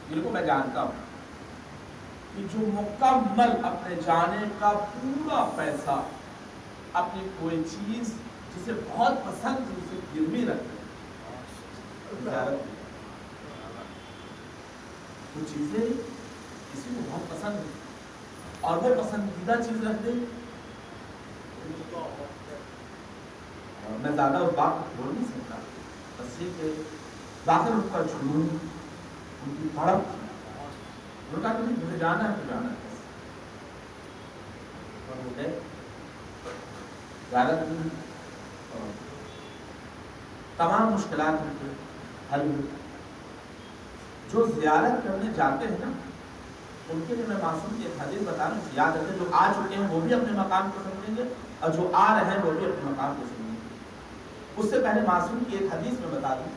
جن کو میں جانتا ہوں کہ جو مکمل اپنے جانے کا پورا پیسہ اپنی کوئی چیز جسے بہت پسند ہے اسے گروی رکھتے ہیں. کچھ چیزیں کسی کو بہت پسند ہے اور وہ پسندیدہ چیز رکھ دیں. میں زیادہ اس بات کو بول نہیں سکتا، بس یہ کہ ظاہر ان کا جنون، ان کی تڑپ تھی. انہوں نے کہا کہ مجھے جانا ہے تو جانا ہے. اور وہ گئے زیادہ تمام مشکلات ان کے حل ہوئے. جو زیارت کرنے جاتے ہیں نا ان کے لیے میں معصوم کی ایک حدیث بتا رہا ہوں، یاد رکھیں جو آ چکے ہیں وہ بھی اپنے مقام کو سمجھیں گے اور جو آ رہے ہیں وہ بھی اپنے مقام کو سمجھیں گے. اس سے پہلے معصوم کی ایک حدیث میں بتا دوں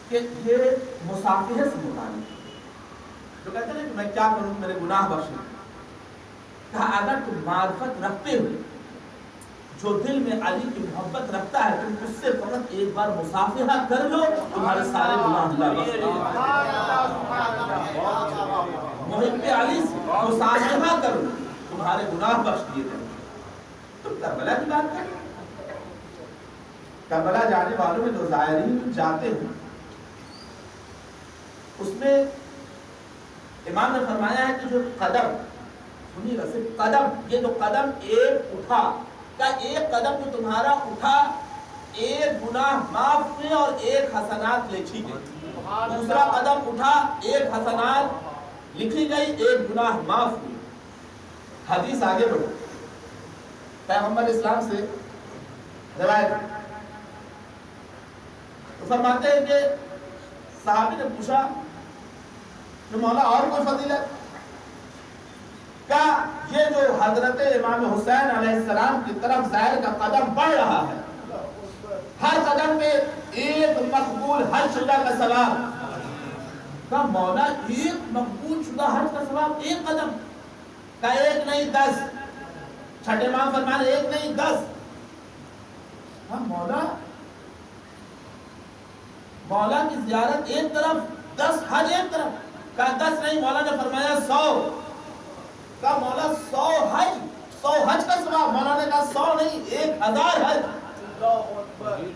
کہ یہ مصافحے سے متعلق جو کہتے ہیں کہ میں کیا کروں میرے گناہ بخشیں. کہا اگر تم معرفت رکھتے ہوئے جو دل میں علی کی محبت رکھتا ہے تم اس سے فقط ایک بار مصافحہ کر لو تمہارے سارے گناہ اللہ بخش دے گا. محب علی سے مصافحہ کر لو تمہارے گناہ بخش دیے جائیں گے. تم کربلا کی بات کریں. کربلا جانے والوں میں جو زائرین جاتے ہیں اس میں امام نے فرمایا ہے کہ جو قدم سنیے گا صرف قدم، یہ جو قدم ایک اٹھا کا ایک قدم جو تمہارا اٹھا ایک گناہ معاف ہوئے اور ایک حسنات لکھی گئی. دوسرا قدم اٹھا ایک حسنات لکھی گئی ایک گناہ معاف ہوئی. حدیث آگے بڑھو پیغمبر اسلام سے روایت تو فرماتے ہیں کہ صحابی نے پوچھا کہ مولا اور کوئی فضیلت؟ کیا یہ جو حضرت امام حسین علیہ السلام کی طرف زائر کا قدم بڑھ رہا ہے ہر قدم پہ ایک مقبول حج شدہ کا ثواب. کہا مولا ایک مقبول شدہ حج کا ثواب ایک قدم کا؟ ایک نہیں 10. چھٹے امام فرمانے ایک نہیں 10. کہا مولا کی زیارت ایک طرف 10 حج ایک طرف. کہا 10 نہیں، مولا نے فرمایا 100. کہا مولا 100 حج کا ثواب؟ مولا نے کہا 100 نہیں 1000 حج.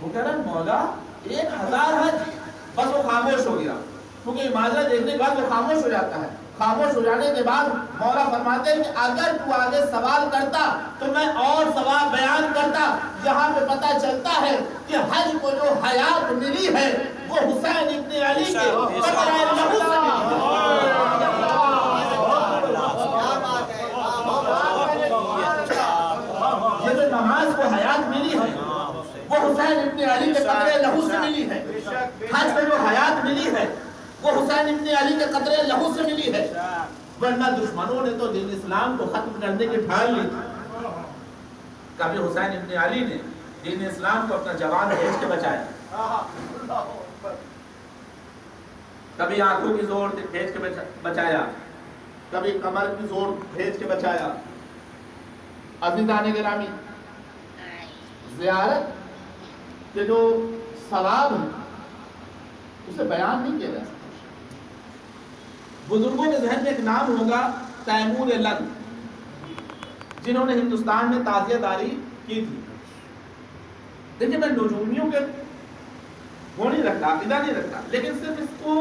وہ کہہ رہا مولا 1000 حج. بس وہ خاموش ہو گیا کیونکہ معاذرت دیکھنے کے بعد وہ خاموش ہو جاتا ہے. خاموش ہو جانے کے بعد مولا فرماتے ہیں کہ اگر تو آگے سوال کرتا تو میں اور سوال بیان کرتا. یہاں پہ پتہ چلتا ہے کہ حج کو جو حیات ملی ہے وہ حسین ابن علی کے قطرہ لہو سے ملی ہے. یہ جو نماز کو حیات ملی ہے وہ حسین ابن علی کے قطرہ لہو سے ملی ہے. حج کو جو حیات ملی ہے وہ حسین ابن علی کے قطرے لہو سے ملی ہے. ورنہ دشمنوں نے تو دین اسلام کو ختم کرنے کی ٹھان لی تھی. کبھی حسین ابن علی نے دین اسلام کو اپنا جوان بھیج کے بچایا، کبھی آنکھوں کی زور بھیج کے بچایا، کبھی کمر کی زور بھیج کے بچایا. عزیزان گرامی زیارت کے جو ثواب ہیں اسے بیان نہیں کیا جا سکتا. بزرگوں کے ذہن میں ایک نام ہوگا تیمور لنگ، جنہوں نے ہندوستان میں تعزیہ داری کی تھی. دیکھیں میں نجومیوں کے وہ نہیں رکھتا، عقیدہ نہیں رکھتا، لیکن صرف اس کو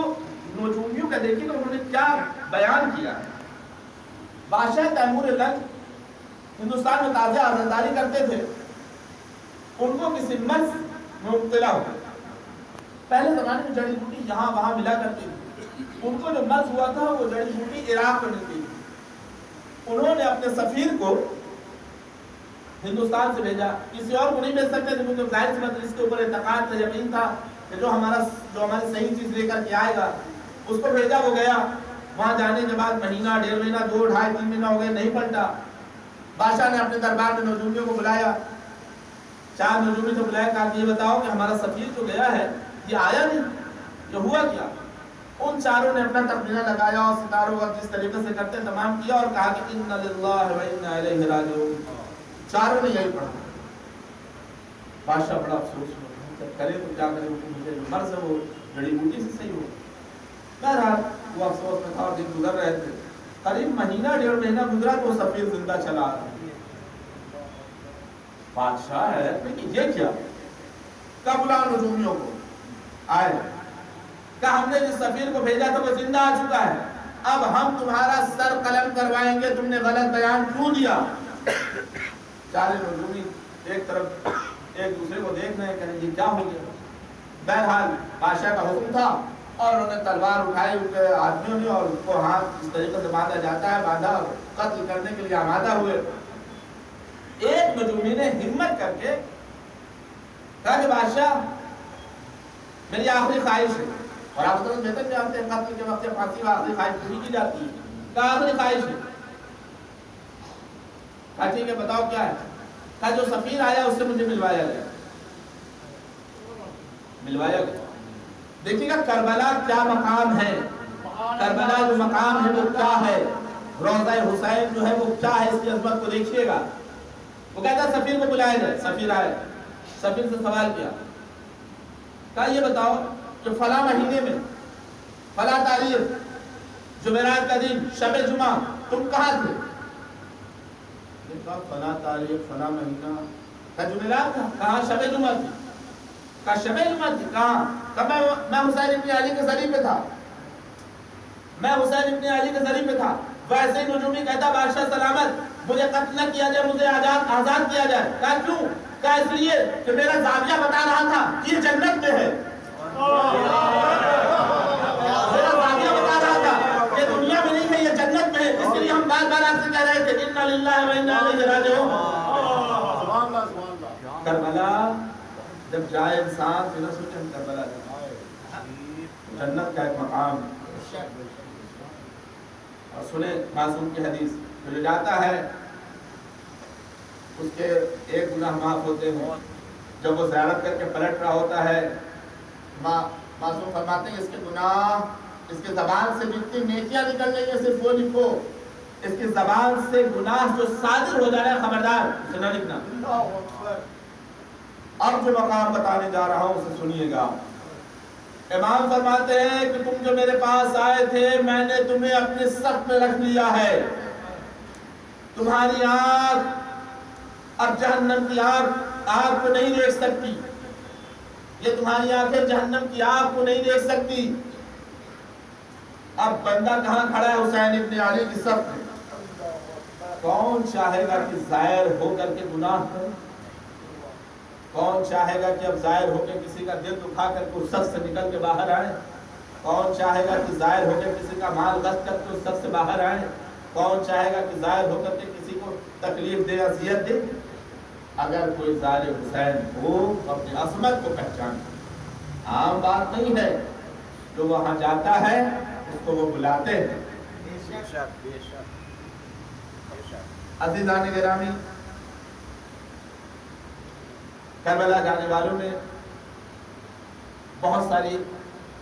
نجومیوں کا دیکھیں کہ انہوں نے کیا بیان کیا ہے. بادشاہ تیمور لنگ ہندوستان میں تعزیہ عزاداری کرتے تھے. ان کو کسی مرض میں مبتلا ہو گئے. پہلے زمانے میں جڑی بوٹی یہاں وہاں ملا کرتی تھی. ان کو جو مرض ہوا تھا وہ جڑی بوٹی عراق میں ملتی تھی. انہوں نے اپنے سفیر کو ہندوستان سے بھیجا. کسی اور کو نہیں بھیج سکتے تھے کیونکہ ظاہر سی بات اس کے اوپر اعتقاد تھا، یقین تھا کہ جو ہماری صحیح چیز لے کر کے آئے گا. اس کو بھیجا، وہ گیا. وہاں جانے کے بعد مہینہ 1.5 مہینہ 2 ڈھائی 3 مہینہ ہو گئے، نہیں پلٹا. بادشاہ نے اپنے دربار میں نجومیوں کو بلایا. 4 نجومی سے بلایا، کہا کہ یہ بتاؤ کہ ہمارا سفیر جو گیا ہے یہ آیا نہیں، یہ ہوا کیا؟ ان چاروں نے اپنا تخمینہ لگایا اور ستاروں کا جس طریقے سے کرتے تمام کیا اور کہا کہ انا للہ و انا الیہ راجعون. چاروں نے یہی پڑھا. بادشاہ بڑا افسوس ہوا، کرے تو کیا کرے، مجھے جو مرض ہے وہ جڑی بوٹی سے صحیح ہو. قریب مہینہ ڈیڑھ مہینہ گزرا تو وہ سفیر زندہ چلا آ رہا ہے. بادشاہ ہے کہ یہ کیا؟ کب بلا نجومیوں کو آئے کہ ہم نے جس سفیر کو بھیجا تھا وہ زندہ آ چکا ہے، اب ہم تمہارا سر قلم کروائیں گے، تم نے غلط بیان کیوں دیا؟ چارے نجومی ایک طرف ایک دوسرے کو دیکھ رہے ہیں کہ یہ کیا ہو گیا. بہرحال بادشاہ کا حکم تھا اور انہوں نے تلوار اٹھائی ان کے آدمیوں نے اور ان کو ہاتھ اس طریقے سے باندھا جاتا ہے، باندھا قتل کرنے کے لیے آمادہ ہوئے. ایک نجومی نے ہمت کر کے کہا کہ بادشاہ میری آخری خواہش ہے، اور آپ تو بہتر جانتے ہیں قتل کے وقت پھانسی کی آخری خواہش پوری کی جاتی ہے. کہا آخری خواہش ہے. کہا ٹھیک ہے بتاؤ کیا ہے؟ کہا جو سفیر آیا اس سے مجھے ملوایا گیا. دیکھیے گا کربلا کیا مقام ہے، کربلا جو مقام ہے وہ کیا ہے، روضہ حسین جو ہے وہ کیا ہے، اس کی عظمت کو دیکھیے گا. وہ کہتا ہے سفیر کو بلایا جائے. سفیر آئے، سفیر سے سوال کیا، کہا یہ بتاؤ کہ فلاں مہینے میں فلاں تاریخ جمعرات کا دن شب جمعہ تم کہاں تھے؟ کہا فلاں تاریخ فلاں مہینہ. کہا جمعرات تھا؟ کہاں شب جمعہ تھی. کہا شب جمعہ تھی؟ کہاں؟ کہا میں حسین ابن علی کے ذریعے پہ تھا، میں حسین ابن علی کے ذریعے پہ تھا. ویسے ہی نجومی کہتا بادشاہ سلامت مجھے قتل نہ کیا جائے، مجھے آزاد کیا جائے. کہا کیوں؟ کہا اس لیے کہ میرا زاویہ بتا رہا تھا کہ یہ جنت میں ہے. میرا زاویہ بتا رہا تھا کہ دنیا میں نہیں ہے، یہ جنت میں ہے. اس لیے ہم بار بار آپ سے کہہ رہے تھے انا للہ و انا الیہ راجعون. کربلا جب جائے انسان تو نہ سوچے ہم کربلا جائیں، جنت کا ایک مقام ہے. اور سنیں معصوم کی حدیث، جو جاتا ہے اس کے ایک گناہ معاف ہوتے ہیں. جب وہ زیارت کر کے پلٹ رہا ہوتا ہے معصوم فرماتے ہیں اس کے گناہ، اس کے زبان سے جتنی نیکیاں نکل رہی ہیں صرف وہ لکھو، اس کی زبان سے گناہ جو صادر ہو جا رہا ہے خبردار اسے نہ لکھنا. اب جو مقام بتانے جا رہا ہوں اسے سنیے گا. امام فرماتے ہیں کہ تم جو میرے پاس آئے تھے میں نے تمہیں اپنے صف میں رکھ لیا ہے. تمہاری آنکھ اب جہنم کی آگ کو نہیں دیکھ سکتی، یہ تمہاری آنکھیں جہنم کی آگ کو نہیں دیکھ سکتی. اب بندہ کہاں کھڑا ہے؟ حسین ابن علی کی صف میں. کون چاہے گا کہ ظاہر ہو کر کے گناہ کرے؟ کون چاہے گا کہ اب ظاہر ہو کے کسی کا دل دکھا کر کے اس صف سے نکل کے باہر آئے؟ کون چاہے گا کہ ظاہر ہو کے کسی کا مال غصب کر کے اس صف سے باہر آئے؟ کون چاہے گا کہ ظاہر ہو کر کے کسی کو تکلیف دے، اذیت دے؟ اگر کوئی ظاہر حسین ہو اپنی عظمت کو پہچانے. عام بات نہیں ہے، جو وہاں جاتا ہے اس کو وہ بلاتے ہیں. عزیزان گرامی، کربلا جانے والوں میں بہت ساری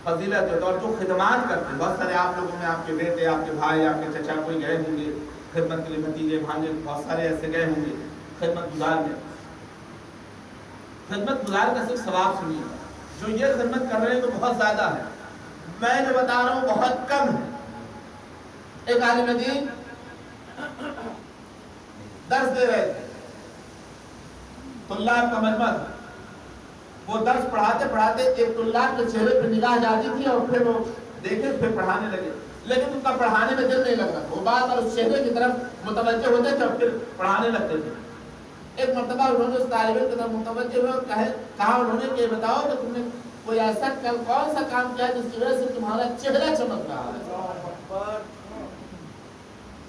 فضیلت ہے اور جو خدمات کرتے ہیں بہت سارے. آپ لوگوں میں آپ کے بیٹے، آپ کے بھائی، آپ کے چچا کوئی گئے ہوں گے خدمت کے لیے، بھتیجے بھانجے بہت سارے ایسے گئے ہوں گے خدمت گزار میں. خدمت گزار کا صرف ثواب سنیے، جو یہ خدمت کر رہے ہیں تو بہت زیادہ ہے، میں جو بتا رہا ہوں بہت کم ہے. ایک عالم دین درس دے رہے تھے، طلاب کا مجمع تھا. وہ درس پڑھاتے پڑھاتے ایک طلاب کے چہرے پہ نگاہ جاتی تھی اور پھر وہ دیکھے پھر پڑھانے لگے، لیکن ان کا پڑھانے میں دل نہیں لگ رہا تھا. وہ بار بار اس چہرے کی طرف متوجہ ہوتے تھے اور پھر پڑھانے لگتے تھے. ایک مرتبہ انہوں نے اس طالب علم کی طرف متوجہ ہوئے اور کہا انہوں نے کہ بتاؤ کہ تم نے کوئی ایسا کون سا کام کیا جس کی وجہ سے تمہارا چہرہ چمک رہا ہے؟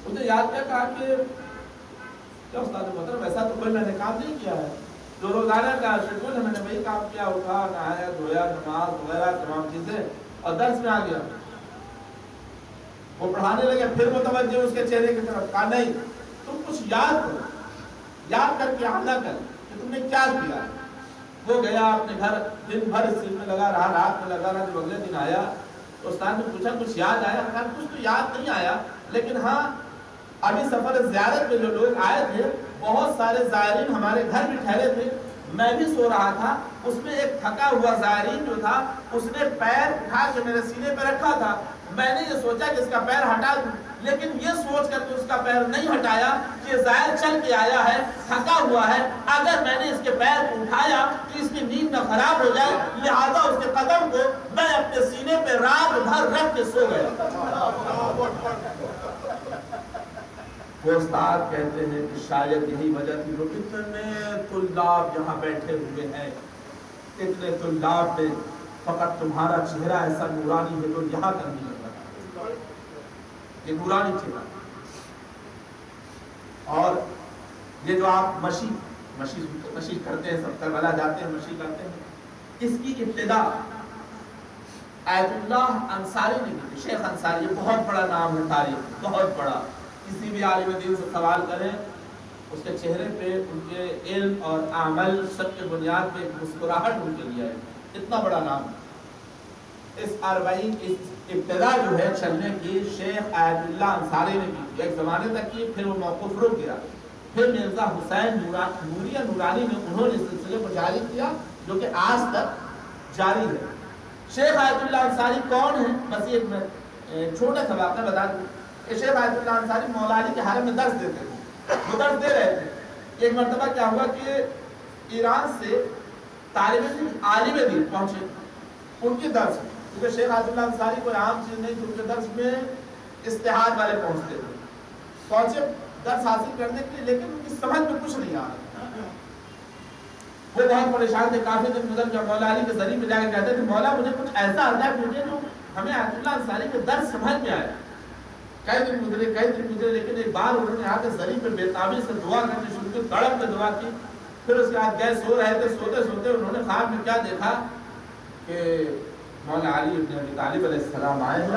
مجھے یاد کیا کہا کہ کیا استاد محترم ایسا تو کوئی میں نے کام نہیں کیا ہے، جو روزانہ کا شیڈول ہے میں نے وہی کام کیا، اٹھا نہایا دھویا نماز وغیرہ تمام چیزیں اور درس میں آ گیا. وہ پڑھانے لگے پھر متوجہ اس کے چہرے کی طرف. کہا نہیں تم کچھ یاد کرو، یاد کر کے عمل کر کہ تم نے کیا کیا. وہ گیا اپنے گھر دن بھر اس چیز میں لگا رہا، رات میں لگا رہا. جب اگلے دن آیا تو استاد نے پوچھا کچھ یاد آیا؟ کہا کچھ تو یاد نہیں آیا، لیکن ہاں ابھی سفر زیارت میں جو لوگ آئے تھے بہت سارے زائرین ہمارے گھر بھی ٹھہرے تھے، میں بھی سو رہا تھا، اس میں ایک تھکا ہوا زائرین جو تھا اس نے پیر اٹھا کے میرے سینے پہ رکھا تھا، میں نے یہ سوچا کہ اس کا پیر ہٹا دوں، لیکن یہ سوچ کر کے اس کا پیر نہیں ہٹایا کہ زائر چل کے آیا ہے، تھکا ہوا ہے، اگر میں نے اس کے پیر کو اٹھایا تو اس کی نیند نہ خراب ہو جائے، لہذا اس کے قدم کو میں اپنے سینے پہ رات بھر رکھ کے سو گیا۔ وہ استاد کہتے ہیں کہ شاید یہی وجہ تھی جو اتنے طلاب یہاں بیٹھے ہوئے ہیں، اتنے طلاب میں فقط تمہارا چہرہ ایسا نورانی ہے جو یہاں تک نہیں لگ رہا، یہ نورانی چہرہ۔ اور یہ جو آپ مشی کرتے ہیں، سب کربلا جاتے ہیں، مشی کرتے ہیں، اس کی ابتدا آیت اللہ انصاری نے کی، شیخ انصاری، یہ بہت بڑا نام ہے تاریخ، بہت بڑا، کسی بھی عالم دین سے سوال کریں اس کے چہرے پہ ان کے علم اور عمل سب کے بنیاد پہ ایک مسکراہٹ ان کے لیے ہے، اتنا بڑا نام۔ اس اربعین کی ابتدا جو ہے چلنے کی شیخ آیت اللہ انصاری نے کی، ایک زمانے تک کی، پھر وہ موقوف رک گیا، پھر مرزا حسین نورانی نے انہوں نے اس سلسلے کو جاری کیا جو کہ آج تک جاری ہے۔ شیخ آیت اللہ انصاری کون ہیں؟ بس ایک چھوٹا سا واقعہ بتا دوں کہ شیخ آیت اللہ انصاری مولا علی کے حرم میں درس دیتے تھے، وہ درس دے رہے تھے۔ ایک مرتبہ کیا ہوا کہ ایران سے طالب علم عالم دین پہنچے ان کے درس میں، کیونکہ شیخ آیت اللہ انصاری کوئی عام چیز نہیں تھی، ان کے درس میں اجتہاد والے پہنچتے تھے، پہنچے درس حاصل کرنے کے لیے، لیکن ان کی سمجھ میں کچھ نہیں آ رہا، وہ بہت پریشان تھے۔ کافی دن گزر جب مولا علی کے ذریعے میں جا کے کہتے تھے مولا مجھے کچھ ایسا آتا ہے مجھے جو ہمیں آیت اللہ انصاری کے درس سمجھ میں آئے۔ کئی دن گزرے، لیکن ایک بار انہوں نے آ کے ذریعے پہ بےتابی سے دعا کرنے شروع کی، تڑپ کے دعا کی، پھر اس کے بعد گئے سو رہے تھے، سوتے سوتے انہوں نے خواب میں کیا دیکھا کہ مولا علی ابن ابی طالب علیہ السلام آئے ہیں،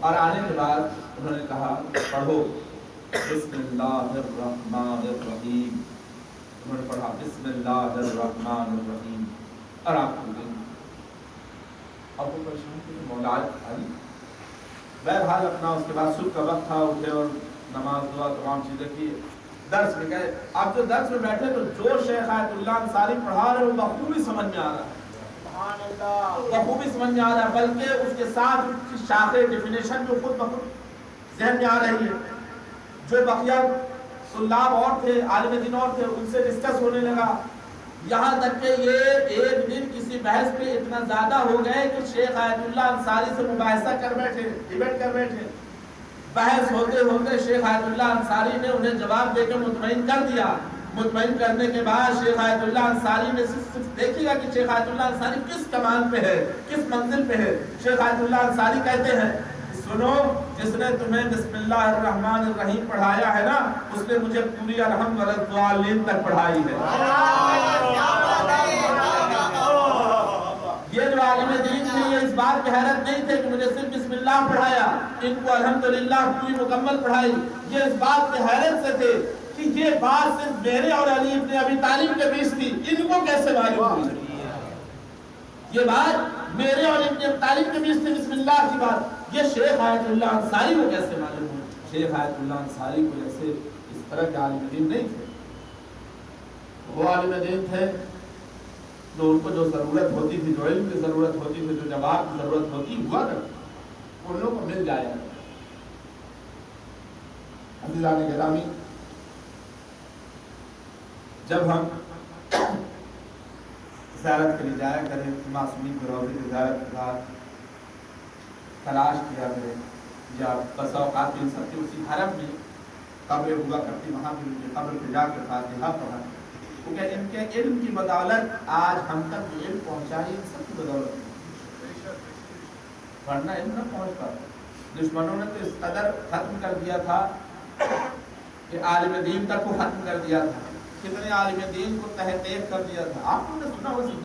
اور آنے کے بعد انہوں نے کہا پڑھو بسم اللہ الرحمن الرحیم، انہوں نے پڑھا بسم اللہ الرحمن الرحیم، اور آپ کو دیں اب وہ پریشان تھے کہ مولا علی بہرحال اپنا، اس کے بعد صبح کا وقت تھا، اٹھے اور نماز دعا تمام چیزیں کی، درس میں گئے۔ اب جو درس میں بیٹھے تو جو شیخ آیت اللہ انصاری پڑھا رہے وہ بخوبی سمجھ میں آ رہا ہے، بخوبی سمجھ میں آ رہا ہے، بلکہ اس کے ساتھ اس کی شاخیں ڈیفینیشن جو خود بخود ذہن میں آ رہی ہے۔ جو بقیہ طلاب اور تھے، عالم دین اور تھے، ان سے ڈسکس ہونے لگا، یہاں تک کہ یہ ایک دن کسی بحث پہ اتنا زیادہ ہو گئے کہ شیخ آیت اللہ انصاری سے مباحثہ کر بیٹھے، ڈیبیٹ کر بیٹھے۔ بحث ہوتے ہوتے شیخ آیت اللہ انصاری نے انہیں جواب دے کے مطمئن کر دیا۔ مطمئن کرنے کے بعد شیخ آیت اللہ انصاری نے صرف دیکھیے گا کہ شیخ آیت اللہ انصاری کس کمال پہ ہے، کس منزل پہ ہے۔ شیخ آیت اللہ انصاری کہتے ہیں سنو، جس نے تمہیں بسم اللہ الرحمن الرحیم پڑھایا ہے نا، اس نے مجھے پوری الحمد والضالین تک پڑھائی ہے۔ یہ جو عالم دین تھے یہ اس بات کی حیرت نہیں تھے کہ مجھے صرف بسم اللہ پڑھایا، ان کو الحمدللہ پوری مکمل پڑھائی، یہ اس بات کی حیرت سے تھے کہ یہ بات صرف میرے اور علی ابن ابی طالب کے بیچ تھی، ان کو کیسے معلوم ہوئی؟ یہ بات میرے اور ابن ابی طالب کے بیچ تھی، بسم اللہ کی بات، یہ شیخ آیت اللہ انصاری کو کیسے معلوم ہوئی؟ شیخ آیت اللہ انصاری کو جیسے اس طرح کے عالم دین نہیں تھے، وہ عالم دین تھے جو ان کو جو ضرورت ہوتی تھی، جو علم کی ضرورت ہوتی تھی، جو جواب کی ضرورت ہوتی ہوا کرتی، ان لوگوں کو مل جایا۔ عزیزان گرامی، جب ہم زیارت کے لیے جایا کریں، معصومین کے روضے کی زیارت کے بعد تلاش کیا کریں، یا بس اوقات ان سب کے اسی حرم میں قبر ہوا کرتی، وہاں بھی ان کی قبر پہ جا کے فاتحہ پڑھا، کیونکہ ان کے علم کی بدولت آج ہم تک علم پہنچائی، ان سب کی بدولت، ورنہ علم نہ پہنچ پاتا۔ دشمنوں نے تو اس قدر ختم کر دیا تھا کہ عالم دین تک کو ختم کر دیا تھا، کتنے عالم دین کو تحت کر دیا تھا۔ آپ نے سنا